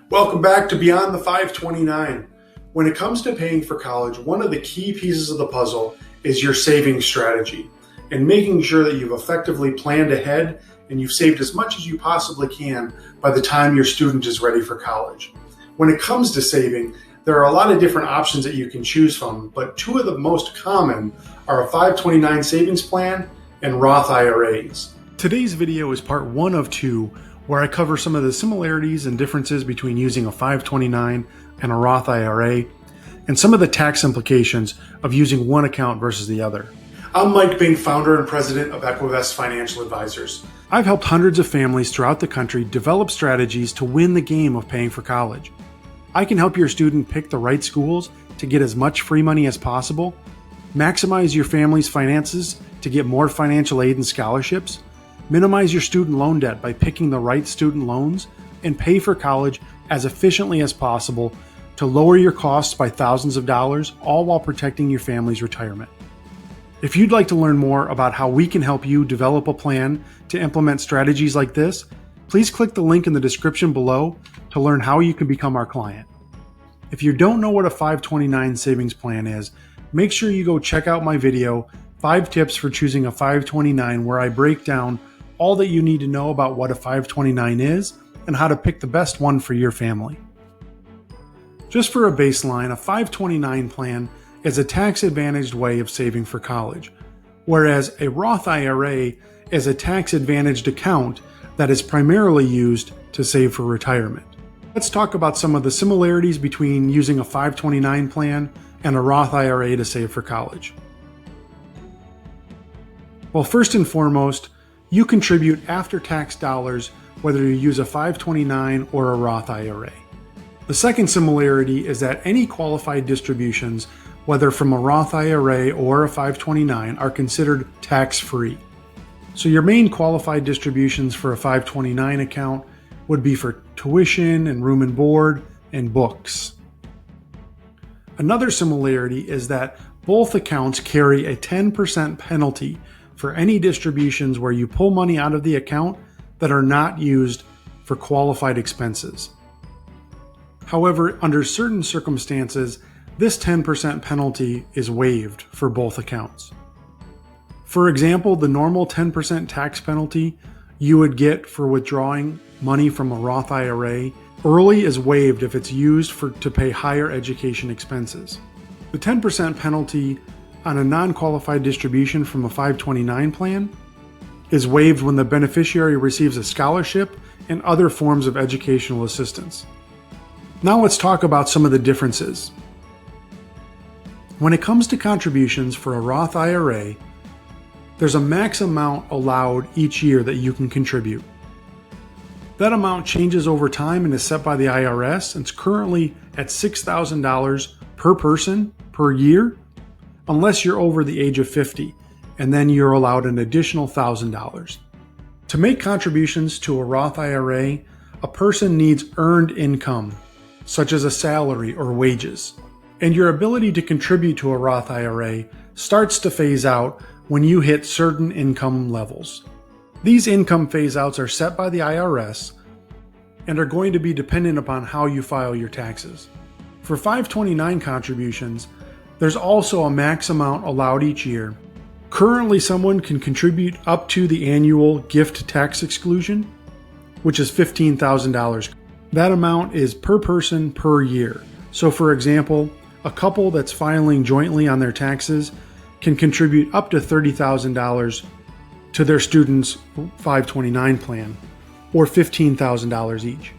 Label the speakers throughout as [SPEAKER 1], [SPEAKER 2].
[SPEAKER 1] Welcome back to Beyond the 529. When it comes to paying for college, one of the key pieces of the puzzle is your saving strategy and making sure that you've effectively planned ahead and you've saved as much as you possibly can by the time your student is ready for college. When it comes to saving, there are a lot of different options that you can choose from, but two of the most common are a 529 savings plan and Roth IRAs. Today's video is part one of two, where I cover some of the similarities and differences between using a 529 and a Roth IRA, and some of the tax implications of using one account versus the other. I'm Mike Bing, founder and president of Equivest Financial Advisors. I've helped hundreds of families throughout the country develop strategies to win the game of paying for college. I can help your student pick the right schools to get as much free money as possible, maximize your family's finances to get more financial aid and scholarships, minimize your student loan debt by picking the right student loans, and pay for college as efficiently as possible to lower your costs by thousands of dollars, all while protecting your family's retirement. If you'd like to learn more about how we can help you develop a plan to implement strategies like this, please click the link in the description below to learn how you can become our client. If you don't know what a 529 savings plan is, make sure you go check out my video, 5 Tips for Choosing a 529, where I break down all that you need to know about what a 529 is and how to pick the best one for your family. Just for a baseline, a 529 plan is a tax-advantaged way of saving for college, whereas a Roth IRA is a tax-advantaged account that is primarily used to save for retirement. Let's talk about some of the similarities between using a 529 plan and a Roth IRA to save for college. Well, first and foremost, you contribute after-tax dollars whether you use a 529 or a Roth IRA. The second similarity is that any qualified distributions, whether from a Roth IRA or a 529, are considered tax-free. So your main qualified distributions for a 529 account would be for tuition and room and board and books. Another similarity is that both accounts carry a 10% penalty for any distributions where you pull money out of the account that are not used for qualified expenses. However, under certain circumstances, this 10% penalty is waived for both accounts. For example, the normal 10% tax penalty you would get for withdrawing money from a Roth IRA early is waived if it's used to pay higher education expenses. The 10% penalty on a non-qualified distribution from a 529 plan is waived when the beneficiary receives a scholarship and other forms of educational assistance. Now let's talk about some of the differences. When it comes to contributions for a Roth IRA, there's a max amount allowed each year that you can contribute. That amount changes over time and is set by the IRS, and it's currently at $6,000 per person per year, unless you're over the age of 50, and then you're allowed an additional $1,000. To make contributions to a Roth IRA, a person needs earned income, such as a salary or wages. And your ability to contribute to a Roth IRA starts to phase out when you hit certain income levels. These income phase outs are set by the IRS and are going to be dependent upon how you file your taxes. For 529 contributions, there's also a max amount allowed each year. Currently, someone can contribute up to the annual gift tax exclusion, which is $15,000. That amount is per person per year. So for example, a couple that's filing jointly on their taxes can contribute up to $30,000 to their student's 529 plan, or $15,000 each.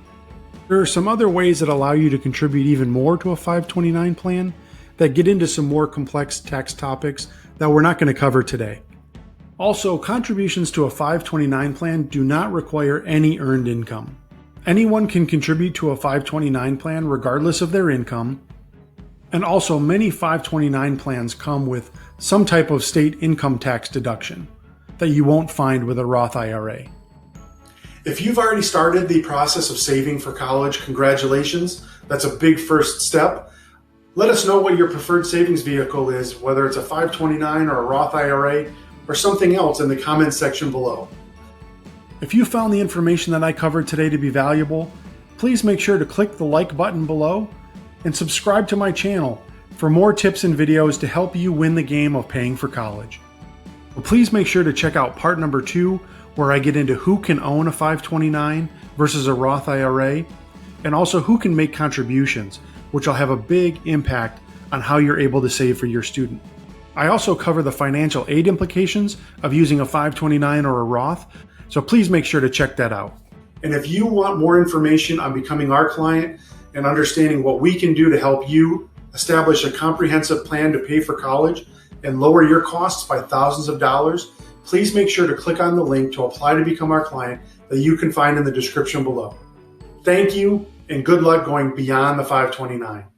[SPEAKER 1] There are some other ways that allow you to contribute even more to a 529 plan that get into some more complex tax topics that we're not going to cover today. Also, contributions to a 529 plan do not require any earned income. Anyone can contribute to a 529 plan regardless of their income, and also many 529 plans come with some type of state income tax deduction that you won't find with a Roth IRA. If you've already started the process of saving for college, congratulations. That's a big first step. Let us know what your preferred savings vehicle is, whether it's a 529 or a Roth IRA or something else, in the comments section below. If you found the information that I covered today to be valuable, please make sure to click the like button below and subscribe to my channel for more tips and videos to help you win the game of paying for college. Please make sure to check out part number 2, where I get into who can own a 529 versus a Roth IRA, and also who can make contributions, which will have a big impact on how you're able to save for your student. I also cover the financial aid implications of using a 529 or a Roth, so please make sure to check that out. And if you want more information on becoming our client and understanding what we can do to help you establish a comprehensive plan to pay for college and lower your costs by thousands of dollars, please make sure to click on the link to apply to become our client that you can find in the description below. Thank you, and good luck going beyond the 529.